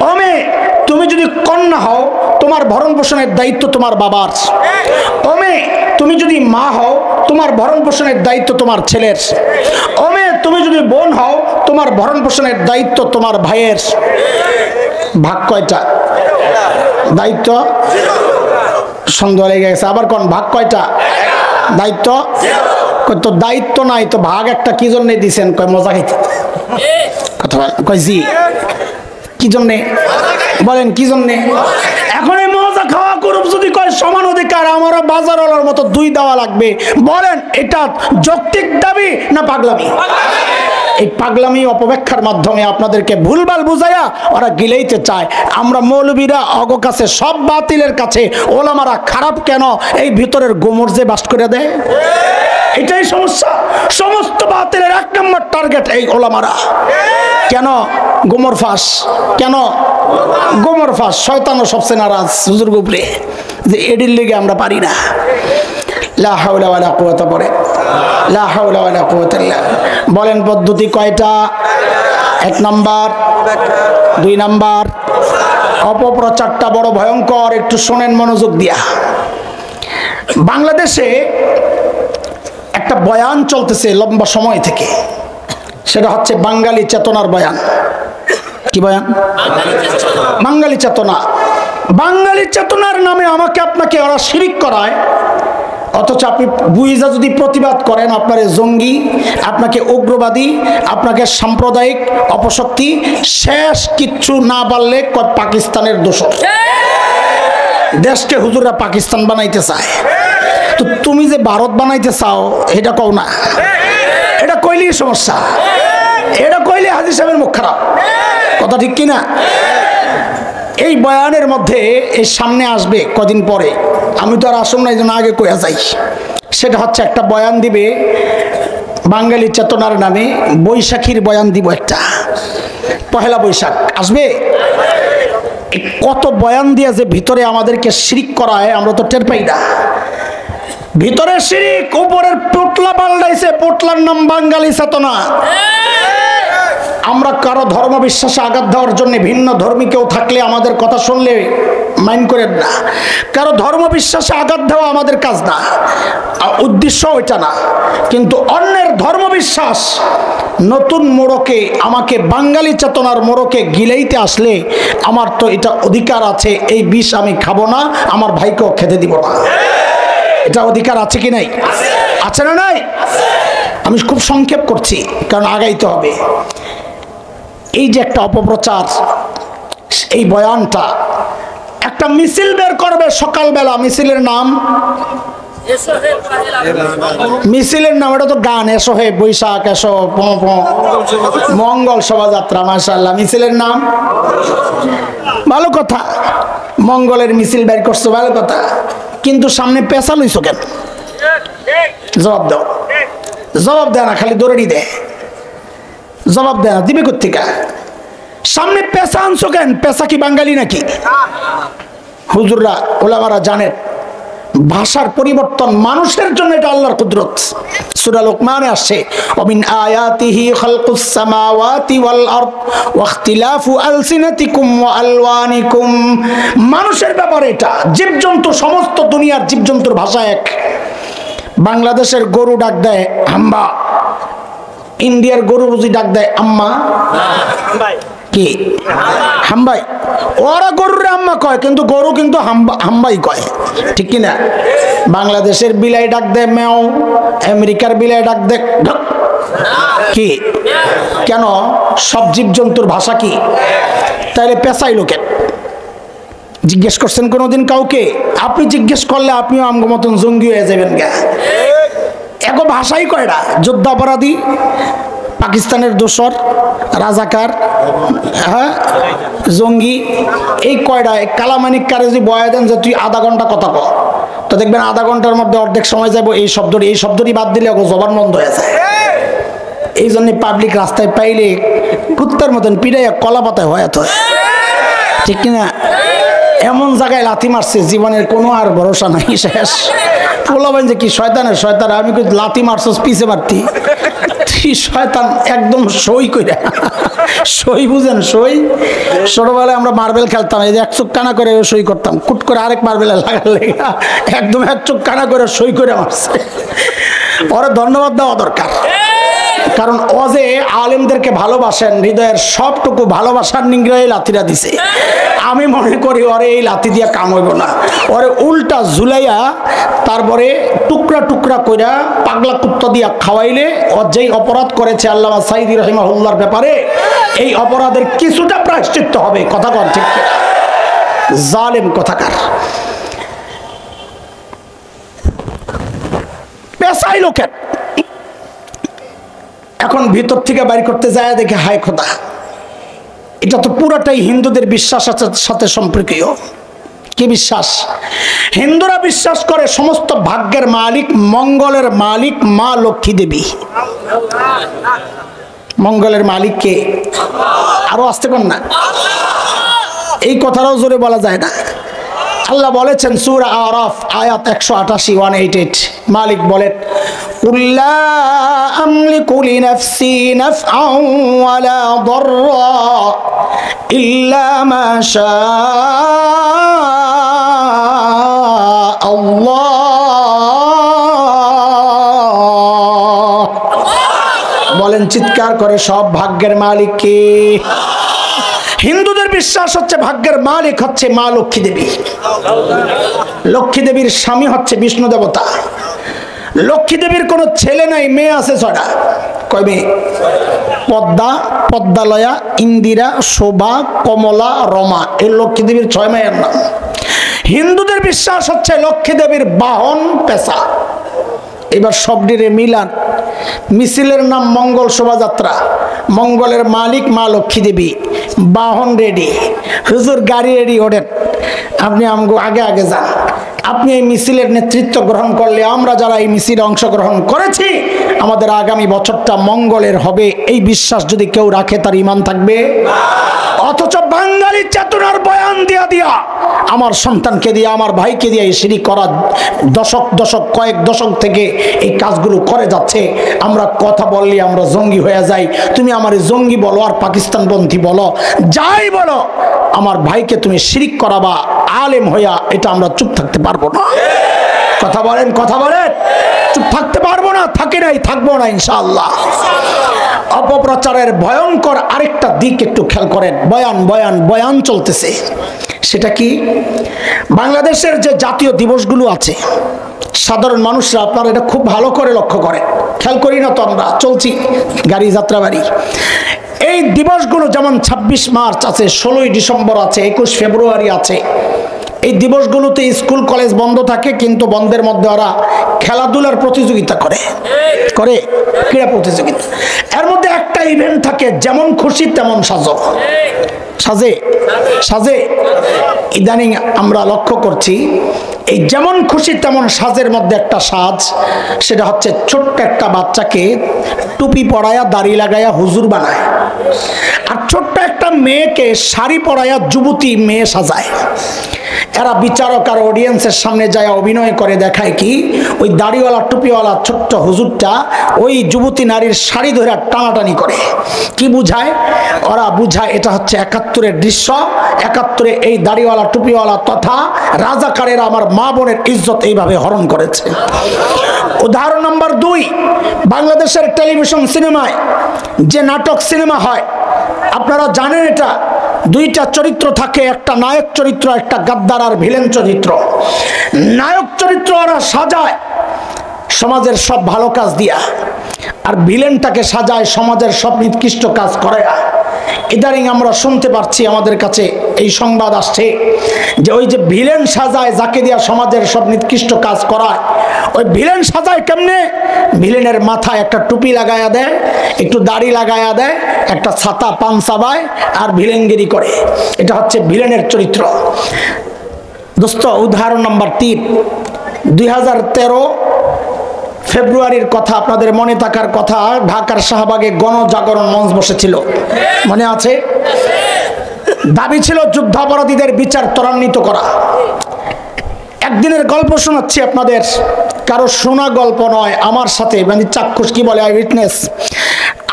A: ও মেয়ে তুমি যদি কন্যা হও, তোমার ভরণ পোষণের দায়িত্ব তোমার বাবার। ও মেয়ে তুমি যদি মা হও, তোমার ভরণ পোষণের দায়িত্ব তোমার ছেলের। ও মেয়ে তুমি যদি বোন হও, তোমার ভরণ পোষণের দায়িত্ব তোমার ভাইয়ের। ভাগ কয়টা? দায়িত্ব সন্দেহ লেগে গেছে। আবার কোন ভাগ কয়টা? দায়িত্ব তো দায়িত্ব নাই তো ভাগ একটা কি জন্য দিছেন? কয় মজা খাইতে। কথা কয় জি, কি জন্যে বলেন, কি জন্যে? এখন এই মজা খাওয়া করুপ যদি কয় সমান অধিকার, আমারও বাজারওয়ালার মতো দুই দেওয়া লাগবে, বলেন এটা যৌক্তিক দাবি না পাগলামি? এই পাগলামি অপব্যাখ্যার মাধ্যমে আপনাদেরকে ভুলভাল বুঝাইয়া ওরা গিলাইতে চায়। আমরা মৌলবীরা অগ কাছে সব বাতিলের কাছে, ওলামারা খারাপ কেন? এই ভিতরের গোমর যে বাস করে দেয়, এটাই সমস্যা। সমস্ত বাতিলের এক নম্বর টার্গেট এই ওলামারা। কেন গোমর ফাঁস? কেন গোমর ফাঁস? শয়তানও সবচেয়ে নারাজ হুজুর উপরে যে এডির লিগে আমরা পারি না। লা হাওলা ওয়ালা কুওয়াতা পড়ে, লা হাওলা ওয়ালা কুওয়াতা ইল্লা। বলেন পদ্ধতি কয়টা? এক নাম্বার, দুই নাম্বার। অপপ্রচারটা বড় ভয়ঙ্কর, একটু শোনেন মনোযোগ দিয়া। বাংলাদেশে একটা বয়ান চলতেছে লম্বা সময় থেকে, সেটা হচ্ছে বাঙালি চেতনার বয়ান। কি বয়ান? বাঙালি চেতনা। বাঙালি চেতনার নামে আমাকে আপনাকে ওরা শিরিক করায়, অথচ আপনি বুঝা যদি প্রতিবাদ করেন, আপনার জঙ্গি, আপনাকে উগ্রবাদী, আপনাকে সাম্প্রদায়িক অপশক্তি, শেষ কিচ্ছু না পারলে পাকিস্তানের দোষ। দেশকে হুজুররা পাকিস্তান বানাইতে চায়, তো তুমি যে ভারত বানাইতে চাও এটা কও না। এটা কইলেই সমস্যা, এটা কইলে হাজী সাহেবের মুখ খারাপ। কথা ঠিক কিনা? এই বয়ানের মধ্যে এর সামনে আসবে কদিন পরে, আমি তো আর আসুন না, এই জন্য আগে কইয়া যাই। সেটা হচ্ছে একটা বয়ান দিবে বাঙালি চেতনার নামে, বৈশাখীর বয়ান দিব একটা, পহেলা বৈশাখ আসবে। কত বয়ান দিয়ে যে ভিতরে আমাদেরকে শিরিক করায় আমরা তো টের পাই না। ভিতরে শিরিক, উপরের পোটলা পাল্টাইছে, পোটলার নাম বাঙালি চেতনা। আমরা কারো ধর্ম বিশ্বাসে আঘাত দেওয়ার জন্য, ভিন্ন ধর্মী কেউ থাকলে আমাদের কথা শুনলে মাইন্ড করেন না। কারো ধর্ম বিশ্বাসে আঘাত দেওয়া আমাদের কাজ না, উদ্দেশ্য ওইটা না। কিন্তু অন্যের ধর্ম বিশ্বাস নতুন মোড়কে, আমাকে বাঙালি চেতনার মোড়কে গিলাইতে আসলে আমার তো এটা অধিকার আছে, এই বিষ আমি খাবো না, আমার ভাইকেও খেতে দিব না। এটা অধিকার আছে কি নাই? আছে না নাই? আমি খুব সংক্ষেপ করছি কারণ আগাইতে হবে। এই যে একটা অপপ্রচার, এই বয়ানটা একটা মিছিল বের করবে সকালবেলা, মিছিলের নাম, মিছিলের নাম এটা তো গান, এসো হে বৈশাখ, এসো মঙ্গল শোভাযাত্রা, মাশাআল্লাহ। মিছিলের নাম ভালো কথা, মঙ্গলের মিছিল বের করছো, ভালো কথা। কিন্তু সামনে পেঁচা লইছো কেন? জবাব দাও, জবাব দেয় না, খালি দৌড়ি দেয়, জবাব দেয় না। দিবে কোত্থেকে? সামনে পেঁচা আনছো কেন? পেঁচা কি বাঙালি নাকি? হুজুররা ওলামারা জানেন ভাষার পরিবর্তন মানুষের জন্য এটা আল্লাহর কুদরত। সূরা লোকমানে আসছে, ওমিন আয়াতিহি খালকুস সামাওয়াতি ওয়াল আরদ ওয়া ইখতিলাফু আলসিনাতিকুম ওয়া আলওয়ানিকুম। মানুষের ব্যাপারে এটা, জীবজন্তু, সমস্ত দুনিয়ার জীবজন্তুর ভাষা এক। বাংলাদেশের গরু ডাক দেয় হাম্বা, ইন্ডিয়ার গরু বুঝি ডাক দেয় আম্মা। কি হাম্বাই? ওরা গরুর আম্মা কয়, কিন্তু গরু কিন্তু হাম্বাই কয়, ঠিক কিনা? বাংলাদেশের বিলাই ডাক দেয় মেও, আমেরিকার বিলাই ডাক দেয় কি? কেন? সব জীবজন্তুর ভাষা কি? তাইলে পেঁচাইলো কেন? জিজ্ঞেস করছেন কোনোদিন কাউকে? আপনি জিজ্ঞেস করলে আপনিও আমগো মতন জঙ্গি হয়ে যাবেন গা। এগো ভাষাই কয়টা? যুদ্ধাপরাধী, পাকিস্তানের দোসর, রাজাকার, হ্যাঁ জঙ্গি, এই কয়টা। কালামানিক কারে যদি বয়া দেন যে তুই আধা ঘন্টা কথা কর, তো দেখবেন আধা ঘন্টার মধ্যে অর্ধেক সময় যাবো এই শব্দটি বাদ দিলে জবান বন্ধ হয়ে যায়। এই জন্য পাবলিক রাস্তায় পাইলে কুত্তার মতন পিড়াইয়া কলা পাতায় হয়ে হয়, ঠিক কিনা? এমন জায়গায় লাথি মারছে জীবনের কোনো আর ভরসা নাই, শেষ। বলবেন যে কি শয়তানের শয়তান, আমি লাথি মারছস পিছে মারতি, শয়তান একদম সই কইরা, সই বুঝেন? সই ছোটবেলায় আমরা মার্বেল খেলতাম, এই যে এক চোখ কানা করে সই করতাম, কুট করে আরেক মার্বেলে লাগার লেগা একদম এক চোখ কানা করে সই করে মারছে। ওরা ধন্যবাদ দেওয়া দরকার, কারণ ও যে আলেমদেরকে ভালোবাসেন, হৃদয়ের সবটুকু ভালোবাসার নিংড়ে লাথিটা দিছে। আমি মনে করি ওরে এই লাথি দিয়া কাম হইব না, ওরে উল্টা ঝুলাইয়া তারপরে টুকরা টুকরা কইরা পাগলা কুত্তা দিয়া খাওয়াইলে ও যেই অপরাধ করেছে আল্লামা সাঈদী রাহিমাহুল্লাহর ব্যাপারে, এই অপরাধের কিছুটা প্রায়শ্চিত্ত হবে। কথা কন ঠিক কিনা? জালেম কথাকার। পেশাই লোকের এখন ভিতর থেকে বাইর করতে যায় দেখে হায় খোদা, এটা তো পুরাটাই হিন্দুদের বিশ্বাসের সাথে সম্পর্কীয়। কি বিশ্বাস? হিন্দুরা বিশ্বাস করে সমস্ত ভাগ্যের মালিক, মঙ্গলের মালিক মা লক্ষ্মী দেবী। মঙ্গলের মালিক কে? আরো আসতে পার না, এই কথাটাও জোরে বলা যায় না। আল্লাহ বলেছেন সূরা আরাফ আয়াত 188 188, মালিক বলেন কুল্লা আমলিকু লিনাফসি নাফআন ওয়ালা দাররা ইল্লা মা শাআ আল্লাহ। বলেন চিৎকার করে, সব ভাগ্যের মালিক কে? হিন্দুদের বিশ্বাস হচ্ছে ভাগ্যের মালিক হচ্ছে মা লক্ষ্মী দেবী। লক্ষ্মী দেবীর স্বামী হচ্ছে বিষ্ণু দেবতা। লক্ষ্মী দেবীর কোনো ছেলে নাই, মেয়ে আছে ছয়টা। কয় মেয়ে? পদ্মা, পদ্মালয়া, ইন্দিরা, শোভা, কমলা, রমা, এই লক্ষ্মী দেবীর 6 মেয়ের নাম। হিন্দুদের বিশ্বাস হচ্ছে লক্ষ্মী দেবীর বাহন পেশা। এবার সবডিরে মিলান, মিছিলের নাম মঙ্গল শোভাযাত্রা, মঙ্গলের মালিক মা লক্ষ্মী দেবী, বাহন রেডি, হুজুর গাড়ি রেডি, ওঠেন আপনি আমগো আগে আগে যান। আপনি এই মিছিলের নেতৃত্ব গ্রহণ করলে আমরা যারা এই মিছিলে অংশগ্রহণ করেছি আমাদের আগামী বছরটা মঙ্গলের হবে, এই বিশ্বাস যদি কেউ রাখে তার ঈমান থাকবে। অথচ বাঙালি চেতনার বয়ান দিয়া দিয়া আমার সন্তানকে দিয়ে, আমার ভাইকে দিয়ে এই শিরিক করা কয়েক দশক থেকে এই কাজগুলো করে যাচ্ছে। আমরা কথা বললে আমরা জঙ্গি হয়ে যাই। তুমি আমার জঙ্গি বলো আর পাকিস্তানপন্থী বলো, যাই বলো, আমার ভাইকে তুমি শিরিক করাবা আলেম হইয়া, এটা আমরা চুপ থাকতে পারবো না। কথা বলেন, কথা বলেন, চুপ থাকতে পারবো না, থাকি নাই, থাকবো না ইনশাআল্লাহ। অপপ্রচারের ভয়ঙ্কর আরেকটা দিক একটু খেয়াল করেন। বয়ান বয়ান বয়ান চলতেছে, সেটা কি? বাংলাদেশের যে জাতীয় দিবসগুলো আছে, সাধারণ মানুষরা আপনারা এটা খুব ভালো করে লক্ষ্য করেন, খেয়াল করি না তো আমরা, চলছি গাড়ি যাত্রাবাড়ি। এই দিবসগুলো যেমন 26 মার্চ আছে, 16ই ডিসেম্বর আছে, 21 ফেব্রুয়ারি আছে। এই দিবসগুলোতে স্কুল কলেজ বন্ধ থাকে, কিন্তু বন্ধের মধ্যে ওরা খেলাধুলার প্রতিযোগিতা করে, ক্রীড়া প্রতিযোগিতা। এর মধ্যে একটা ইভেন্ট থাকে, যেমন খুশি তেমন সাজো, সাজে। ইদানিং আমরা লক্ষ্য করছি এই যেমন খুশি তেমন সাজের মধ্যে একটা সাজ, সেটা হচ্ছে ছোট্ট একটা বাচ্চাকে টুপি পরায়া দাড়ি লাগায়া হুজুর বানায়, আর ছোট্ট একটা মেয়েকে শাড়ি পরায়া যুবতী মেয়ে সাজায়। এরা বিচারক আর অডিয়েন্সের সামনে যায় অভিনয় করে দেখায় কি, ওই দাড়িওয়ালা টুপিওয়ালা ছোট্ট হুজুরটা ওই যুবতী নারীর শাড়ি ধরে টানাটানি করে। কি বুঝায়? ওরা বুঝায় এটা হচ্ছে 71-এর দৃশ্য। 71-এ এই দাড়িওয়ালা টুপিওয়ালা তথা রাজাকারেরা আমার মা বোনের ইজ্জত এইভাবে হরণ করেছে। উদাহরণ নাম্বার 2, বাংলাদেশের টেলিভিশন সিনেমায় যে নাটক সিনেমা হয়, আপনারা জানেন এটা 2টা চরিত্র থাকে, একটা নায়ক চরিত্র, একটা গাদ্দার আর ভিলেন চরিত্র। নায়ক চরিত্র ওরা সাজায় সমাজের সব ভালো কাজ দিয়া, আর ভিলেনটাকে সাজায় সমাজের সব নিকৃষ্ট কাজ করে। ইদানিং আমরা শুনতে পাচ্ছি, আমাদের কাছে এই সংবাদ আসছে যে ওই যে ভিলেন সাজায় যাকে দিয়া সমাজের সব নিকৃষ্ট কাজ করায়, ওই ভিলেন সাজায় কেমনে? ভিলেনের মাথায় একটা টুপি লাগায়া দেয়, একটু দাড়ি লাগায়া দেয়, একটা ছাতা পান চাবায় আর ভিলেনগিরি করে। এটা হচ্ছে ভিলেনের চরিত্র। দোস্ত, উদাহরণ নাম্বার 3, 2013 ফেব্রুয়ারির কথা আপনাদের মনে থাকার কথা, ঢাকার শাহবাগে গণজাগরণ মঞ্চ বসেছিল, মনে আছে? দাবি ছিল যুদ্ধাপরাধীদের বিচার ত্বরান্বিত করা। একদিনের গল্প শোনাচ্ছি আপনাদের, কারো শোনা গল্প নয়, আমার সাথে মানে চাক্ষুষ, কি বলে, আই উইটনেস।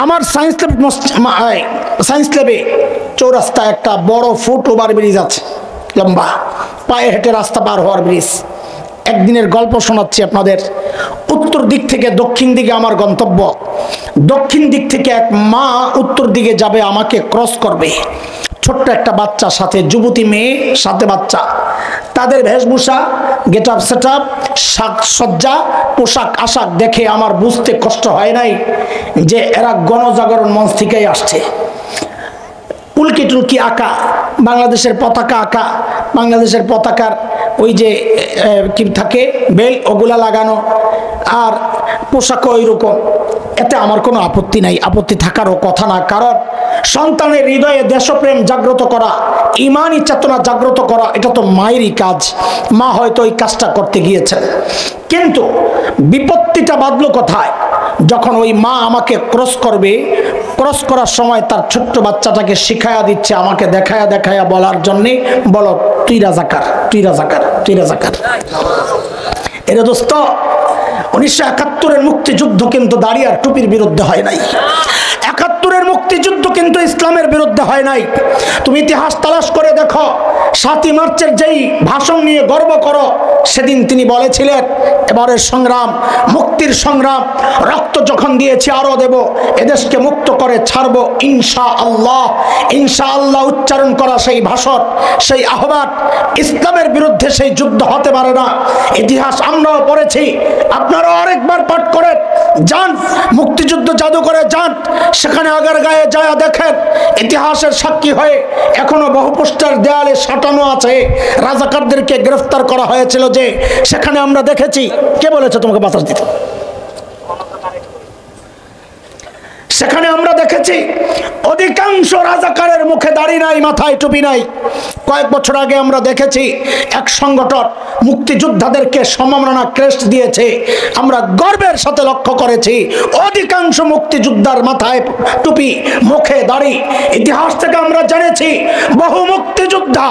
A: আমার সায়েন্স ল্যাবে চৌরাস্তায় একটা বড় ফুট ওভার ব্রিজ আছে, লম্বা, পায়ে হেঁটে রাস্তা পার হওয়ার ব্রিজ। একদিনের গল্প শোনাচ্ছি আপনাদের। উত্তর দিক থেকে দক্ষিণ দিকে আমার গন্তব্য। দক্ষিণ দিক থেকে এক মা উত্তর দিকে যাবে, আমাকে ক্রস করবে। ছোট্ট একটা বাচ্চা সাথে, যুবতী মেয়ে সাথে বাচ্চা। তাদের বেশভূষা, গেট আপ সেট আপ, সাজসজ্জা, পোশাক আশাক দেখে আমার বুঝতে কষ্ট হয় নাই যে এরা গণজাগরণ মঞ্চ থেকেই আসছে। উল্কি টুলকি আঁকা, বাংলাদেশের পতাকা আঁকা, বাংলাদেশের পতাকার ওই যে কি থাকে বেল, ওগুলা লাগানো, আর পোশাকও ওইরকম। এতে আমার কোনো আপত্তি নাই, আপত্তি থাকারও কথা না। কারণ সন্তানের হৃদয়ে দেশপ্রেম জাগ্রত করা, ইমানি চেতনা জাগ্রত করা, এটা তো মায়েরই কাজ। মা হয়তো ওই কাজটা করতে গিয়েছেন, কিন্তু বিপত্তিটা বাঁধলো কোথায়? যখন ওই মা আমাকে ক্রস করবে, ক্রস করার সময় তার ছোট্ট বাচ্চাটাকে শিখায়া দিচ্ছে, আমাকে দেখায়া দেখায়া বলার জন্যে, বলো তুই রাজাকার, তুই রাজাকার, তুই রাজাকার। এরে দোস্ত, 1971-এর মুক্তিযুদ্ধ কিন্তু দাড়ি আর টুপির বিরুদ্ধে হয় নাই। 71-এর মুক্তিযুদ্ধ কিন্তু ইসলামের বিরুদ্ধে হয় নাই। তুমি ইতিহাস তালাশ করে দেখো, 7ই মার্চের যেই ভাষণ নিয়ে গর্ব করো, সেদিন তিনি বলেছিলেন এবারের সংগ্রাম মুক্তির সংগ্রাম, রক্ত যখন দিয়েছি আরো দেব, এদেশকে মুক্ত করে ছাড়বো ইনশাআল্লাহ। ইনশাআল্লাহ উচ্চারণ করা সেই ভাষণ, সেই আহ্বান ইসলামের বিরুদ্ধে সেই যুদ্ধ হতে পারে না। ইতিহাস আমরাও পড়েছি, আপনারাও আরেকবার পাঠ করেন, যান মুক্তিযুদ্ধ জাদুঘরে যান, সেখানে আগারগাঁয়ে যায় দেখেন, ইতিহাসের সাক্ষী হয়ে এখনো বহু পোস্টার দেয়ালে সাঁটানো আছে। রাজাকারদেরকে গ্রেফতার করা হয়েছিল যে, সেখানে আমরা দেখেছি। কে বলেছে তোমাকে বাতাস দিতে? সেখানে আমরা দেখেছি অধিকাংশ রাজাকারের মুখে দাড়ি নাই, মাথায় টুপি নাই। কয়েক বছর আগে আমরা দেখেছি এক সংগঠন মুক্তিযোদ্ধাদেরকে সম্মাননা ক্রেস্ট দিয়েছে। আমরা গর্বের সাথে লক্ষ্য করেছি অধিকাংশ মুক্তিযোদ্ধার মাথায় টুপি, মুখে দাড়ি। ইতিহাস থেকে আমরা জেনেছি বহু মুক্তিযোদ্ধা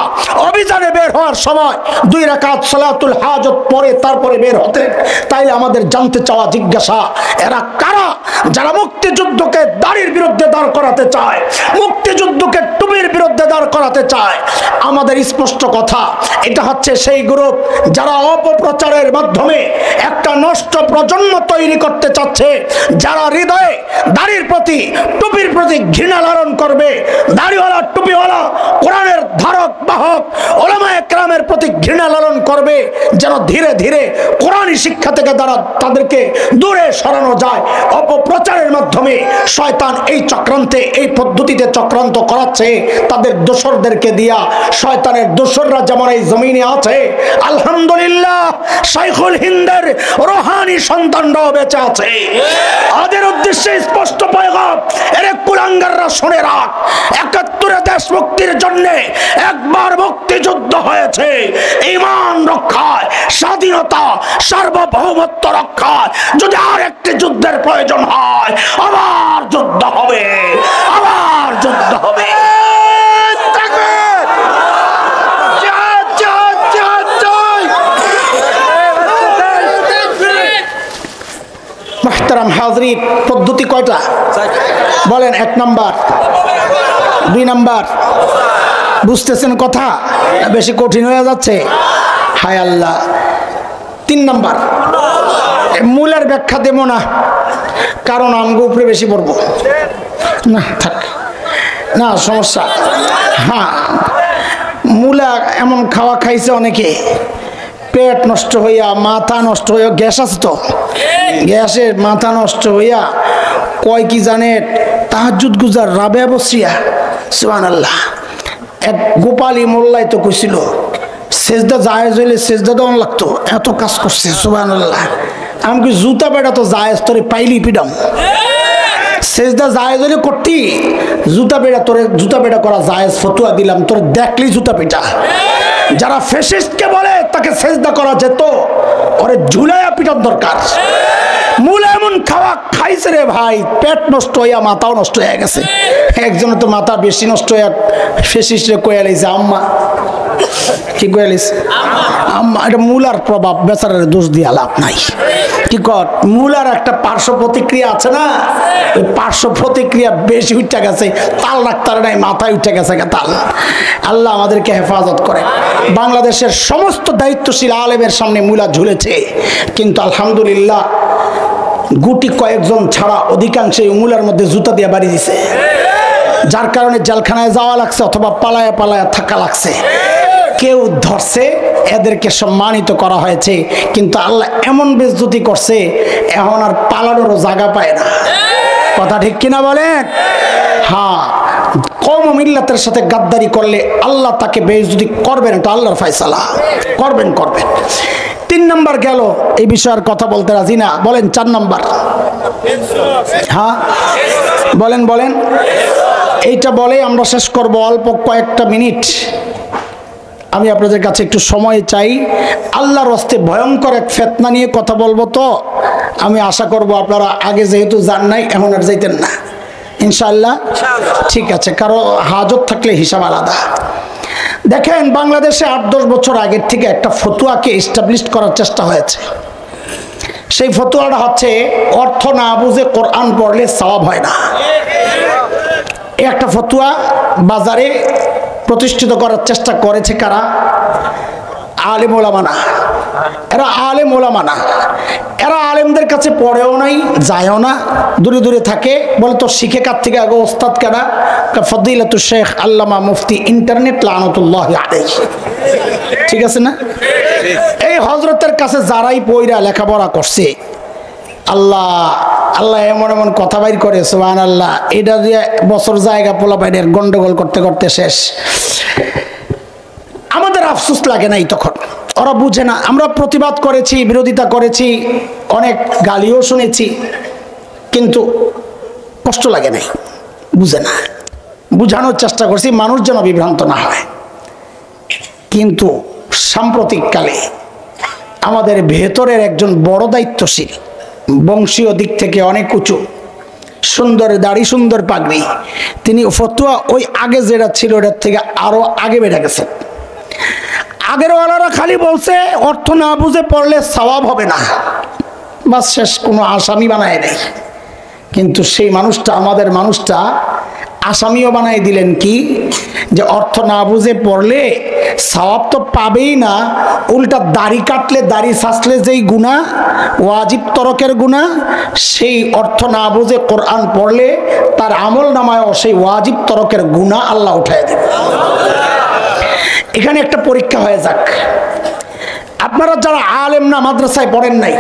A: অভিযানে বের হওয়ার সময় 2 রাকাত সালাতুল হাজত পড়ে তারপরে বের হতেন। তাইলে আমাদের জানতে চাওয়া, জিজ্ঞাসা, এরা কারা যারা মুক্তিযুদ্ধকে দাড়ির বিরুদ্ধে দাঁড় করাতে চায়, মুক্তিযুদ্ধকে টুপির বিরুদ্ধে দাঁড় করাতে চায়? আমাদের স্পষ্ট কথা, এটা হচ্ছে সেই গ্রুপ যারা অপপ্রচারের মাধ্যমে একটা নষ্ট প্রজন্ম তৈরি করতে চাচ্ছে, যারা হৃদয়ে দাড়ির প্রতি, টুপির প্রতি ঘৃণা লালন করবে। দাড়িওয়ালা, টুপিওয়ালা, কোরআনের ধারক বাহক উলামায়ে কেরামের প্রতি ঘৃণা লালন করবে, যেন ধীরে ধীরে কোরআনী শিক্ষা থেকে তাদেরকে দূরে সরানো যায়। অপপ্রচারের মাধ্যমে শয়তান এই চক্রান্তে, এই পদ্ধতিতে চক্রান্ত করাচ্ছে তাদের দোসরদেরকে দিয়া। শয়তানের দোসররা যেমন এই জমিনে আছে, আলহামদুলিল্লাহ শাইখুল হিন্দের রোহানি সন্তানরাও বেঁচে আছে। আমাদের উদ্দেশ্যে স্পষ্ট পয়গাম, এর কুলাঙ্গাররা শুনে রাখ, 71-এ দেশ মুক্তির জন্য একবার মুক্তিযুদ্ধ হয়েছে। ঈমান রক্ষায়, স্বাধীনতা, সার্বভৌমত্ব রক্ষায় যদি আর একটি যুদ্ধের প্রয়োজন হয়, আবার যুদ্ধ হবে, আবার যুদ্ধ হবে। মুহতারাম হাজরিন, পদ্ধতি কয়টা বলেন? 1 নাম্বার, 2 নাম্বার, বুঝতেছেন কথা? বেশি কঠিন হয়ে যাচ্ছে? হায় আল্লাহ। 3 নাম্বার, মূলের ব্যাখ্যা দেব না, কারণ আমগো উপরে বেশি পড়বো না, থাক না, সমস্যা। হ্যাঁ, মূলা এমন খাওয়া খাইছে অনেকে, পেট নষ্ট হইয়া, মাথা নষ্ট হইয়া, গ্যাস আছে তো, গ্যাসে মাথা নষ্ট হইয়া কয় কি জানে, তাহাজ্জুদ গুজার রাবেয়া বসিয়া, সুবহানাল্লাহ। এক গোপালী মোল্লাই তো কইছিল সেজদা জায়েজ হইলে সেজদা দেওয়ান লাগতো, এত কাজ করছে, সুবহানাল্লাহ। আমি কি জুতা পেটা তো জায়েজ, তোরে পাইলি পিডাম। সেজদা জায়েজ হইলে করতি, জুতা পেটা, তোরে জুতা পেটা করা জায়েজ ফতুয়া দিলাম, তোর দেখলি জুতা পেটা। যারা ফ্যাসিস্টকে বলে তাকে সেজদা করা যেত, ওরে ঝুলাইয়া পিটার দরকার। মূল এমন খাওয়া খাইছে রে ভাই, পেট নষ্ট হইয়া মাথাও নষ্ট হয়ে গেছে। একজনের তো মাথা বেশি নষ্ট হইয়া ফ্যাসিস্টে কয়ে লাইছে, আম্মা কি কয়ে লাইছে, আম্মা। এটা মূলার প্রভাব, বেচারার দোষ দিয়া লাভ নাই। কি কর মূলার একটা পার্শ্ব প্রতিক্রিয়া আছে না, ওই পার্শ্ব প্রতিক্রিয়া বেশি উঠে গেছে, তাল ডাক্তার নাই, মাথায় উঠে গেছে তাল। আল্লাহ আমাদেরকে হেফাজত করে। বাংলাদেশের সমস্ত দায়িত্বশীল আলেমের সামনে মূলা ঝুলেছে, কিন্তু আলহামদুলিল্লাহ গুটি কয়েকজন ছাড়া অধিকাংশই মূলার মধ্যে জুতা দিয়ে বাড়ি দিছে, যার কারণে জেলখানায় যাওয়া লাগছে অথবা পালায়া পালায়া থাকা লাগছে। কেউ ধরছে, এদেরকে সম্মানিত করা হয়েছে, কিন্তু আল্লাহ এমন বেইজ্জতি করছে এখন আর পালানোরও জায়গা পায় না। কথা ঠিক কিনা বলেন? হ্যাঁ, কওম মিল্লাতের সাথে গাদ্দারি করলে আল্লাহ তাকে বেইজ্জতি করবেন, এটা আল্লাহর ফয়সালা, করবেন। 3 নাম্বার গেল, এই বিষয়ের কথা বলতে রাজি না, বলেন 4 নাম্বার। হ্যাঁ বলেন এইটা বলে আমরা শেষ করব, অল্প কয়েকটা মিনিট আমি আপনাদের কাছে একটু সময় চাই। আল্লাহর হস্তে ভয়ঙ্কর এক ফিতনা নিয়ে কথা বলবো, তো আমি আশা করব আপনারা আগে যেহেতু যান নাই এখন আর যাইতেন না ইনশাআল্লাহ। ঠিক আছে, কারো হাজত থাকলে হিসাব আলাদা। দেখেন, বাংলাদেশে 8-10 বছর আগের থেকে একটা ফতুয়াকে এস্টাবলিশ করার চেষ্টা হয়েছে। সেই ফতুয়াটা হচ্ছে অর্থ না বুঝে কোরআন পড়লে সওয়াব হয় না। এই একটা ফতুয়া বাজারে প্রতিষ্ঠিত করার চেষ্টা করেছে কারা? আলেম ওলামা না, এরা আলেম ওলামা না, এরা আলেমদের কাছে পড়েও নাই, যায়ও না, দূরে দূরে থাকে। বলে তো শিখে কার থেকে আগে ওস্তাদ কারা? ফদিলাতুল শেখ আল্লামা মুফতি ইন্টারনেট লানাতুল্লাহ আলাইহি। ঠিক আছে না? এই হযরতের কাছে যারাই পয়রা লেখাপড়া করছে, আল্লাহ আল্লাহ এমন এমন কথা বাইর করে, সুবহানাল্লাহ। এটা দিয়ে বছর জায়গা পোলা বাইরের গন্ডগোল করতে করতে শেষ। আমাদের আফসোস লাগে নাই তখন, ওরা বুঝে না। আমরা প্রতিবাদ করেছি, বিরোধিতা করেছি, অনেক গালিও শুনেছি, কিন্তু কষ্ট লাগে নাই, বুঝে না। বুঝানোর চেষ্টা করছি মানুষ যেন বিভ্রান্ত না হয়। কিন্তু সাম্প্রতিককালে আমাদের ভেতরের একজন বড় দায়িত্বশীল, বংশীয় দিক থেকে অনেক উঁচু, সুন্দর দাড়ি, সুন্দর পাগড়ি, তিনি ফতোয়া ওই আগে যেটা ছিল ওটার থেকে আরো আগে বেড়ে গেছে। আগের ওয়ালারা খালি বলছে অর্থ না বুঝে পড়লে সওয়াব হবে না, বাস শেষ, কোনো আসামি বানায় নেই। কিন্তু সেই মানুষটা, আমাদের মানুষটা আসামিও বানাই দিলেন কি, যে অর্থ না বুঝে পড়লে সওয়াব তো পাবেই না, উল্টা দাড়ি কাটলে, দাড়ি ছাঁচলে যেই গুনাহ, ওয়াজিব তরকের গুনাহ, সেই অর্থ না বুঝে কোরআন পড়লে তার আমল নামায়ও সেই ওয়াজিব তরকের গুনাহ আল্লাহ উঠায় দেবে। এখানে একটা পরীক্ষা হয়ে যাক। আপনারা যারা আলেম না, মাদ্রাসায় পড়েন নাই,